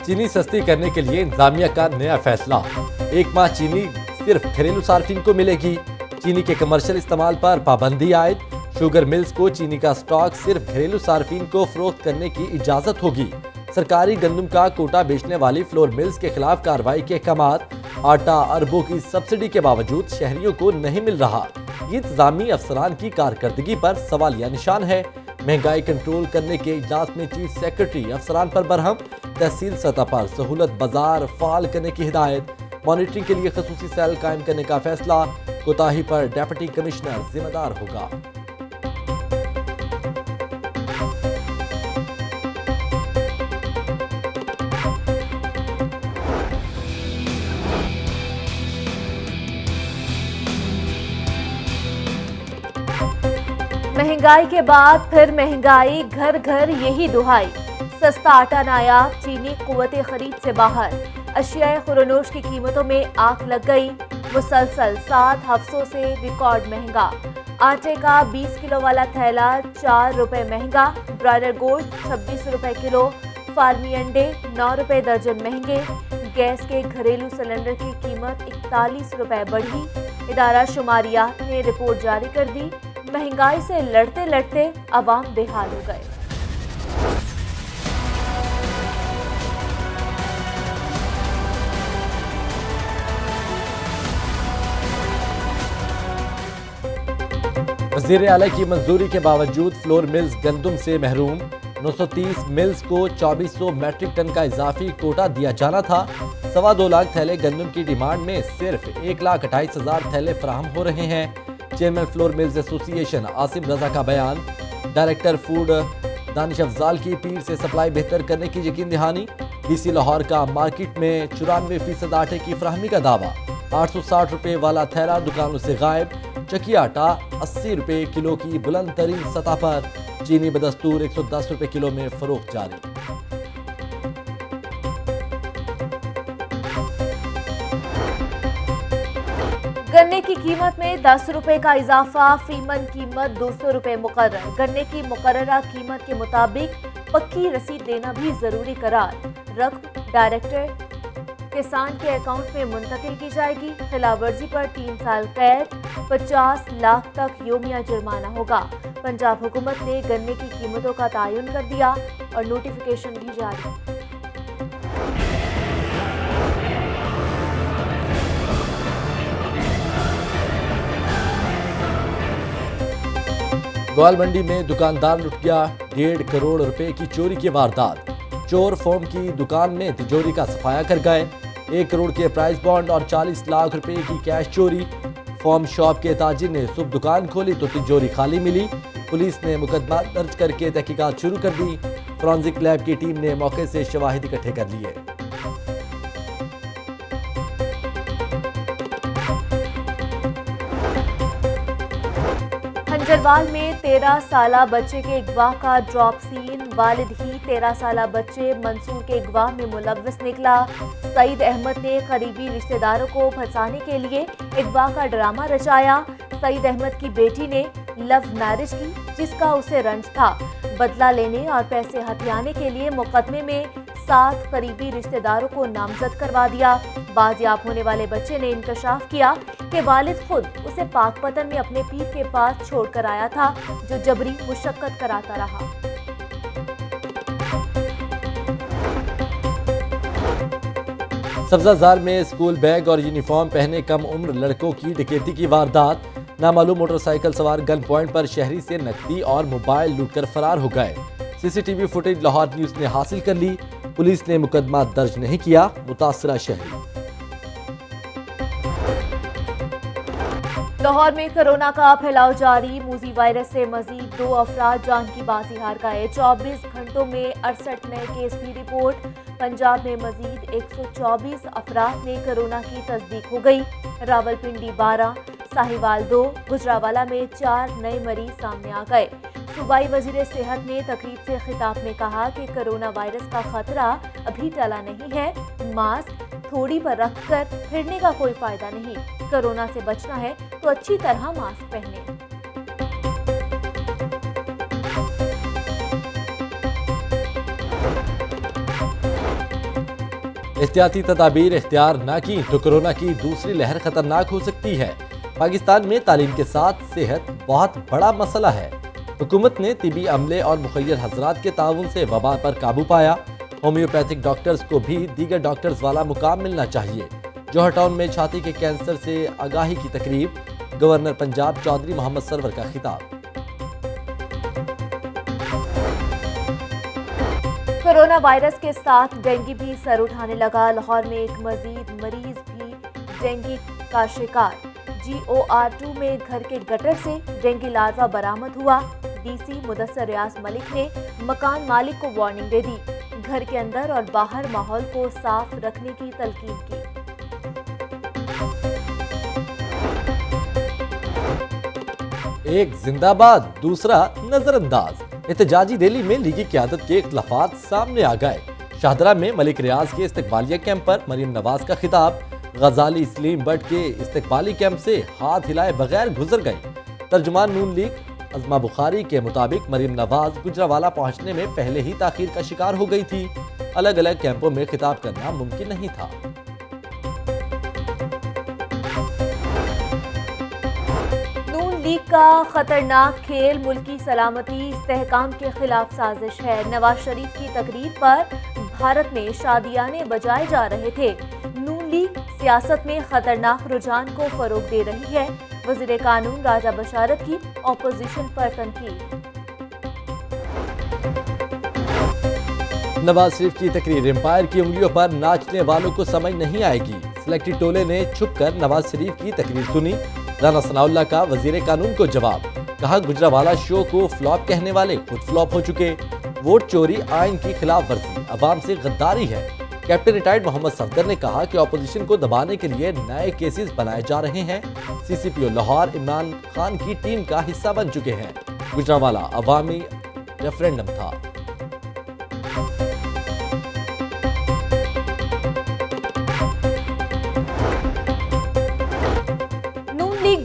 چینی سستی کرنے کے لیے انتظامیہ کا نیا فیصلہ، 1 ماہ چینی صرف گھریلو صارفین کو ملے گی۔ چینی کے کمرشل استعمال پر پابندی عائد، شوگر ملز کو چینی کا سٹاک صرف گھریلو صارفین کو فروخت کرنے کی اجازت ہوگی۔ سرکاری گندم کا کوٹا بیچنے والی فلور ملز کے خلاف کارروائی کے احکامات، آٹا اربوں کی سبسڈی کے باوجود شہریوں کو نہیں مل رہا، یہ انتظامی افسران کی کارکردگی پر سوالیہ نشان ہے۔ مہنگائی کنٹرول کرنے کے اجلاس میں چیف سیکرٹری افسران پر برہم، تحصیل سطح پر سہولت بازار فعال کرنے کی ہدایت، مانیٹرنگ کے لیے خصوصی سیل قائم کرنے کا فیصلہ، کوتاہی پر ڈپٹی کمشنر ذمہ دار ہوگا۔ مہنگائی کے بعد پھر مہنگائی، گھر گھر یہی دہائی، سستا آٹا نایاب، چینی قوت خرید سے باہر، اشیاء خورنوش کی قیمتوں میں آنکھ لگ گئی، مسلسل 7 ہفتوں سے ریکارڈ مہنگا، آٹے کا 20 کلو والا تھیلا 4 روپے مہنگا، برائڈر گوشت 26 روپے کلو، فارمی انڈے 9 روپے درجن مہنگے، گیس کے گھریلو سلنڈر کی قیمت 41 روپے بڑھی، ادارہ شماریات نے رپورٹ جاری کر دی، مہنگائی سے لڑتے لڑتے عوام بے حال ہو گئے۔ وزیر اعلیٰ کی منظوری کے باوجود فلور ملز گندم سے محروم، 930 ملز کو 2400 میٹرک ٹن کا اضافی کوٹا دیا جانا تھا۔ 2.25 لاکھ تھیلے گندم کی ڈیمانڈ میں صرف 1,28,000 تھیلے فراہم ہو رہے ہیں۔ چیئرمین فلور ملز ایسوسی ایشن عاصم رضا کا بیان، ڈائریکٹر فوڈ دانش افضال کی اپیل سے سپلائی بہتر کرنے کی یقین دہانی۔ ڈی سی لاہور کا مارکیٹ میں 94% آٹے کی فراہمی کا دعویٰ، 860 روپے والا تھیلا دکانوں سے غائب، چکی آٹا 80 روپے کلو کی بلند ترین سطح پر، چینی بدستور 110 روپے کلو میں فروخت جاری۔ گنے کی قیمت میں 10 روپے کا اضافہ، فی من قیمت 200 روپے مقرر، گنے کی مقررہ قیمت کے مطابق پکی رسید دینا بھی ضروری قرار، رقم ڈائریکٹر کسان کے اکاؤنٹ میں منتقل کی جائے گی، خلاف ورزی پر 3 سال قید، 50 لاکھ تک یومیہ جرمانہ ہوگا۔ پنجاب حکومت نے گنے کی قیمتوں کا تعین کر دیا اور نوٹیفیکیشن بھی جاری۔ گوال منڈی میں دکاندار لٹ گیا، 1.5 کروڑ روپے کی چوری کی واردات، چور فوم کی دکان میں تجوری کا صفایا کر گئے، 1 کروڑ کے پرائز بانڈ اور 40 لاکھ روپے کی کیش چوری، فوم شاپ کے تاجر نے صبح دکان کھولی تو تجوری خالی ملی، پولیس نے مقدمہ درج کر کے تحقیقات شروع کر دی، فورنزک لیب کی ٹیم نے موقع سے شواہد اکٹھے کر لیے۔ جلوال میں 13 سالہ بچے کے اغوا کا ڈراپ سین، والد ہی 13 سالہ بچے منصور کے اغوا میں ملوث نکلا۔ سعید احمد نے قریبی رشتہ داروں کو پھنسانے کے لیے اغوا کا ڈرامہ رچایا۔ سعید احمد کی بیٹی نے لو میرج کی جس کا اسے رنج تھا، بدلہ لینے اور پیسے ہتھیانے کے لیے مقدمے میں 7 قریبی رشتہ داروں کو نامزد کروا دیا۔ بازیاب ہونے والے بچے نے انکشاف کیا کہ والد خود اسے پاک پتن میں اپنے پیر کے پاس چھوڑ کر آیا تھا جو جبری مشقت کراتا رہا۔ سبزہ زار میں اسکول بیگ اور یونیفارم پہنے کم عمر لڑکوں کی ڈکیتی کی واردات، نامعلوم موٹر سائیکل سوار گن پوائنٹ پر شہری سے نقدی اور موبائل لوٹ کر فرار ہو گئے۔ C C T V footage Lahore news نے حاصل کر لی، پولیس نے مقدمہ درج نہیں کیا، متاثرہ شہری۔ لاہور میں کورونا کا پھیلاؤ جاری، موذی وائرس سے مزید 2 افراد جان کی بازی ہار گئے، 24 گھنٹوں میں 68 نئے کیس بھی رپورٹ۔ پنجاب میں مزید 124 افراد میں کورونا کی تصدیق ہو گئی، راولپنڈی 12، ساہیوال 2، گجرانوالہ میں 4 نئے مریض سامنے آ گئے۔ صوبائی وزیر صحت نے تقریب سے خطاب میں کہا کہ کورونا وائرس کا خطرہ ابھی ٹلا نہیں ہے، ماسک تھوڑی پر رکھ کر پھرنے کا کوئی فائدہ نہیں، کورونا سے بچنا ہے تو اچھی طرح ماسک پہنیں۔ احتیاطی تدابیر اختیار نہ کی تو کورونا کی دوسری لہر خطرناک ہو سکتی ہے۔ پاکستان میں تعلیم کے ساتھ صحت بہت بڑا مسئلہ ہے۔ حکومت نے طبی عملے اور مخیر حضرات کے تعاون سے وبا پر قابو پایا۔ ہومیوپیتھک ڈاکٹرز کو بھی دیگر ڈاکٹرز والا مقام ملنا چاہیے۔ جوہر ٹاؤن میں چھاتی کے کینسر سے آگاہی کی تقریب، گورنر پنجاب چودھری محمد سرور کا خطاب۔ کورونا وائرس کے ساتھ ڈینگی بھی سر اٹھانے لگا۔ لاہور میں ایک مزید مریض بھی ڈینگی کا شکار۔ GOR2 میں گھر کے گٹر سے ڈینگی لاروا برآمد ہوا۔ DC مدثر ریاض ملک نے مکان مالک کو وارننگ دے دی، گھر کے اندر اور باہر ماحول کو صاف رکھنے کی تلقین کی۔ ایک زندہ باد، دوسرا نظر انداز۔ احتجاجی ریلی میں لیگی قیادت کے اختلافات سامنے آ گئے۔ شاہدرہ میں ملک ریاض کے استقبالیہ کیمپ پر مریم نواز کا خطاب، غزالی سلیم بٹ کے استقبالی کیمپ سے ہاتھ ہلائے بغیر گزر گئی۔ ترجمان نون لیگ عظمہ بخاری کے مطابق مریم نواز گجرانوالہ پہنچنے میں پہلے ہی تاخیر کا شکار ہو گئی تھی۔ الگ الگ کیمپوں میں خطاب کرنا ممکن نہیں تھا۔ کا خطرناک کھیل ملکی سلامتی استحکام کے خلاف سازش ہے۔ نواز شریف کی تقریر پر بھارت میں شادیانے بجائے جا رہے تھے۔ نون لیگ سیاست میں خطرناک رجحان کو فروغ دے رہی ہے۔ وزیر قانون راجہ بشارت کی اپوزیشن پر تنقید۔ نواز شریف کی تقریر، امپائر کی انگلیوں پر ناچنے والوں کو سمجھ نہیں آئے گی۔ سلیکٹڈ ٹولے نے چھپ کر نواز شریف کی تقریر سنی۔ رانا ثناء اللہ کا وزیر قانون کو جواب، کہا گجرانوالہ شو کو فلاپ کہنے والے خود فلاپ ہو چکے۔ ووٹ چوری آئین کی خلاف ورزی، عوام سے غداری ہے۔ کیپٹن ریٹائرڈ محمد صفدر نے کہا کہ اپوزیشن کو دبانے کے لیے نئے کیسز بنائے جا رہے ہیں۔ CCPO لاہور عمران خان کی ٹیم کا حصہ بن چکے ہیں۔ گجرانوالہ عوامی ریفرنڈم تھا۔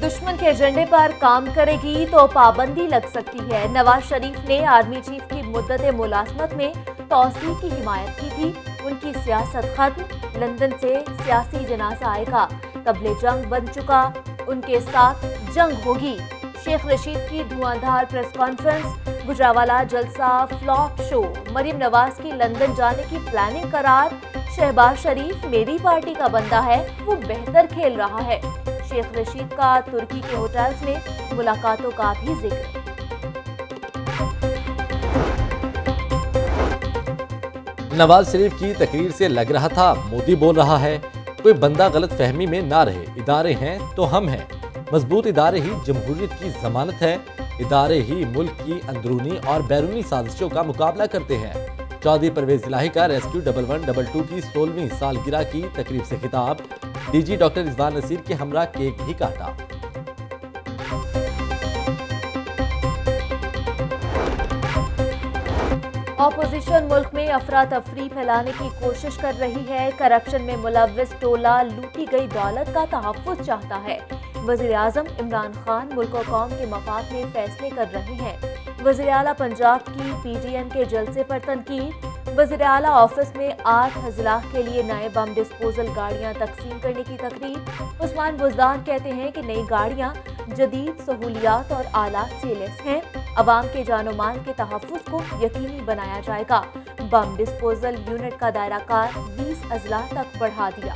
دشمن کے ایجنڈے پر کام کرے گی تو پابندی لگ سکتی ہے۔ نواز شریف نے آرمی چیف کی مدت ملازمت میں توسیع کی حمایت کی تھی۔ ان کی سیاست ختم، لندن سے سیاسی جنازہ آئے گا۔ قبل جنگ بن چکا، ان کے ساتھ جنگ ہوگی۔ شیخ رشید کی دھواندھار پریس کانفرنس، گجرانوالہ جلسہ فلاپ شو، مریم نواز کی لندن جانے کی پلاننگ قرار۔ شہباز شریف میری پارٹی کا بندہ ہے، وہ بہتر کھیل رہا ہے۔ شیخ رشید کا ترکی کے ہوٹلز میں ملاقاتوں کا بھی ذکر۔ نواز شریف کی تقریر سے لگ رہا تھا مودی بول رہا ہے۔ کوئی بندہ غلط فہمی میں نہ رہے، ادارے ہیں تو ہم ہیں۔ مضبوط ادارے ہی جمہوریت کی ضمانت ہے۔ ادارے ہی ملک کی اندرونی اور بیرونی سازشوں کا مقابلہ کرتے ہیں۔ چودھری پرویز الہی کا ریسکیو 1122 کی 16ویں سالگرہ کی تقریب سے خطاب، DG ڈاکٹر رضوان نصیر کے ہمراہ کیک بھی کاٹا۔ اپوزیشن ملک میں افراتفری پھیلانے کی کوشش کر رہی ہے۔ کرپشن میں ملوث ٹولہ لوٹی گئی دولت کا تحفظ چاہتا ہے۔ وزیر اعظم عمران خان ملک و قوم کے مفاد میں فیصلے کر رہے ہیں۔ وزیر اعلیٰ پنجاب کی PDM کے جلسے پر تنقید۔ وزیر اعلیٰ آفس میں 8 اضلاع کے لیے نئے بم ڈسپوزل گاڑیاں تقسیم کرنے کی تقریب۔ عثمان بزدار کہتے ہیں کہ نئی گاڑیاں جدید سہولیات اور آلات سے لیس ہیں۔ عوام کے جان و مال کے تحفظ کو یقینی بنایا جائے گا۔ بم ڈسپوزل یونٹ کا دائرہ کار 20 اضلاع تک بڑھا دیا۔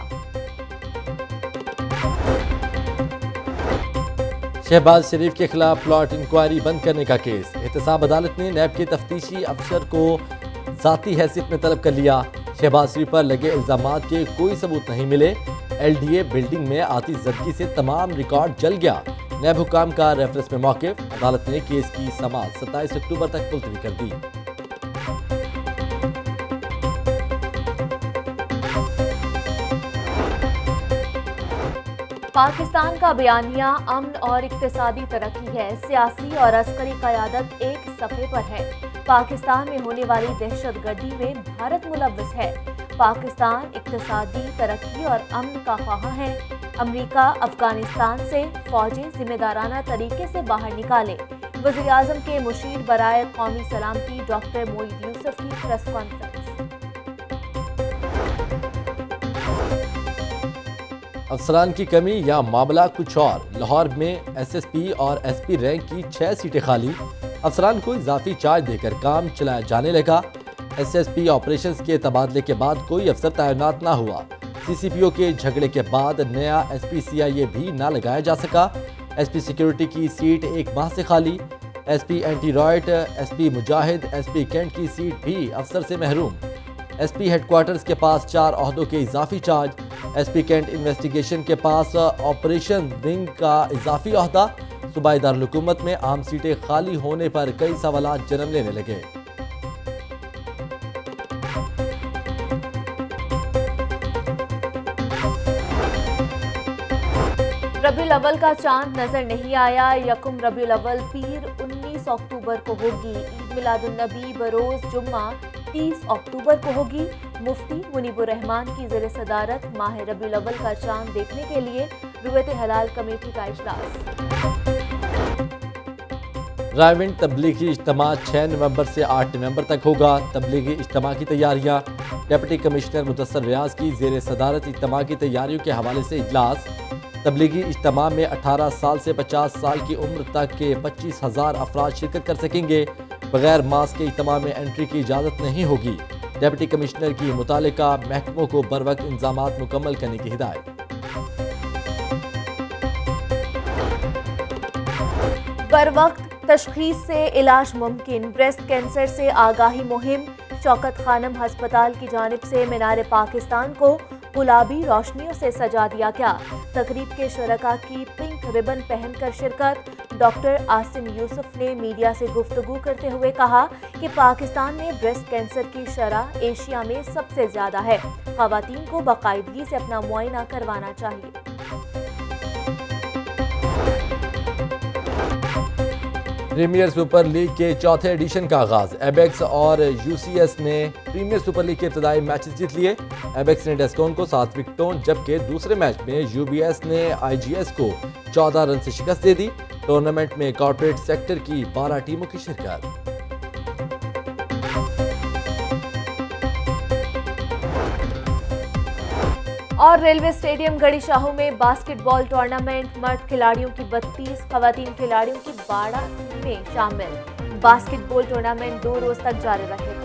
شہباز شریف کے خلاف پلاٹ انکوائری بند کرنے کا کیس، احتساب عدالت نے نیب کے تفتیشی افسر کو ذاتی حیثیت میں طلب کر لیا۔ شہباز شریف پر لگے الزامات کے کوئی ثبوت نہیں ملے۔ LDA بلڈنگ میں آتش زدگی سے تمام ریکارڈ جل گیا۔ نیب حکام کا ریفرنس میں موقف، عدالت نے کیس کی سماعت 27 اکتوبر تک ملتوی کر دی۔ پاکستان کا بیانیہ امن اور اقتصادی ترقی ہے۔ سیاسی اور عسکری قیادت ایک صفحے پر ہے۔ پاکستان میں ہونے والی دہشت گردی میں بھارت ملوث ہے۔ پاکستان اقتصادی ترقی اور امن کا خواہاں ہے۔ امریکہ افغانستان سے فوجیں ذمہ دارانہ طریقے سے باہر نکالے۔ وزیر اعظم کے مشیر برائے قومی سلامتی ڈاکٹر معید یوسف کی پریس کانفرنس۔ افسران کی کمی یا معاملہ کچھ اور؟ لاہور میں ایس ایس پی اور ایس پی رینک کی 6 سیٹیں خالی، افسران کو اضافی چارج دے کر کام چلایا جانے لگا۔ ایس ایس پی آپریشنز کے تبادلے کے بعد کوئی افسر تعینات نہ ہوا۔ سی سی پی او کے جھگڑے کے بعد نیا ایس پی سی آئی اے بھی نہ لگایا جا سکا۔ ایس پی سیکیورٹی کی سیٹ 1 ماہ سے خالی۔ S P anti riot, S P Mujahid, S P cantt کی سیٹ بھی افسر سے محروم۔ ایس پی ہیڈ کوارٹرز کے پاس 4 عہدوں کے اضافی charge. S P cantt investigation کے پاس آپریشن ونگ کا اضافی عہدہ۔ صوبائی دارالحکومت میں عام سیٹیں خالی ہونے پر کئی سوالات جنم لینے لگے۔ ربیع الاول کا چاند نظر نہیں آیا۔ یکم ربیع الاول پیر 19 اکتوبر کو ہوگی۔ عید میلاد النبی بروز جمعہ 30 اکتوبر کو ہوگی۔ مفتی منیب الرحمان کی زیر صدارت ماہ ربیع الاول کا چاند دیکھنے کے لیے رویت ہلال کمیٹی کا اجلاس۔ رائیونڈ تبلیغی اجتماع 6 نومبر سے 8 نومبر تک ہوگا۔ تبلیغی اجتماع کی تیاریاں۔ ڈپٹی کمشنر مدثر ریاض کی زیر صدارت اجتماع کی تیاریوں کے حوالے سے اجلاس۔ تبلیغی اجتماع میں 18 سال سے 50 سال کی عمر تک کے 25,000 افراد شرکت کر سکیں گے۔ بغیر ماسک کے اجتماع میں انٹری کی اجازت نہیں ہوگی۔ ڈپٹی کمشنر کی متعلقہ محکموں کو بروقت انتظامات مکمل کرنے کی ہدایت۔ بروقت تشخیص سے علاج ممکن، بریسٹ کینسر سے آگاہی مہم۔ شوکت خانم ہسپتال کی جانب سے مینار پاکستان کو گلابی روشنیوں سے سجا دیا گیا۔ تقریب کے شرکاء کی پنک ربن پہن کر شرکت۔ ڈاکٹر عاصم یوسف نے میڈیا سے گفتگو کرتے ہوئے کہا کہ پاکستان میں بریسٹ کینسر کی شرح ایشیا میں سب سے زیادہ ہے۔ خواتین کو باقاعدگی سے اپنا معائنہ کروانا چاہیے۔ پریمیئر سپر لیگ کے چوتھے ایڈیشن کا آغاز۔ ایبیکس اور یو سی ایس نے پریمیئر سپر لیگ کے ابتدائی میچز جیت لیے۔ ایبیکس نے ڈیسکون کو 7 وکٹوں، جبکہ دوسرے میچ میں یو بی ایس نے آئی جی ایس کو 14 رن سے شکست دے دی۔ ٹورنامنٹ میں کارپوریٹ سیکٹر کی 12 ٹیموں کی شرکت۔ اور ریلوے اسٹیڈیم گڑی شاہو میں باسکٹ بال ٹورنامنٹ، مرد کھلاڑیوں کی 32، خواتین کھلاڑیوں کی 12 ٹیمیں شامل۔ باسکٹ بال ٹورنامنٹ 2 روز تک جاری رہے گا۔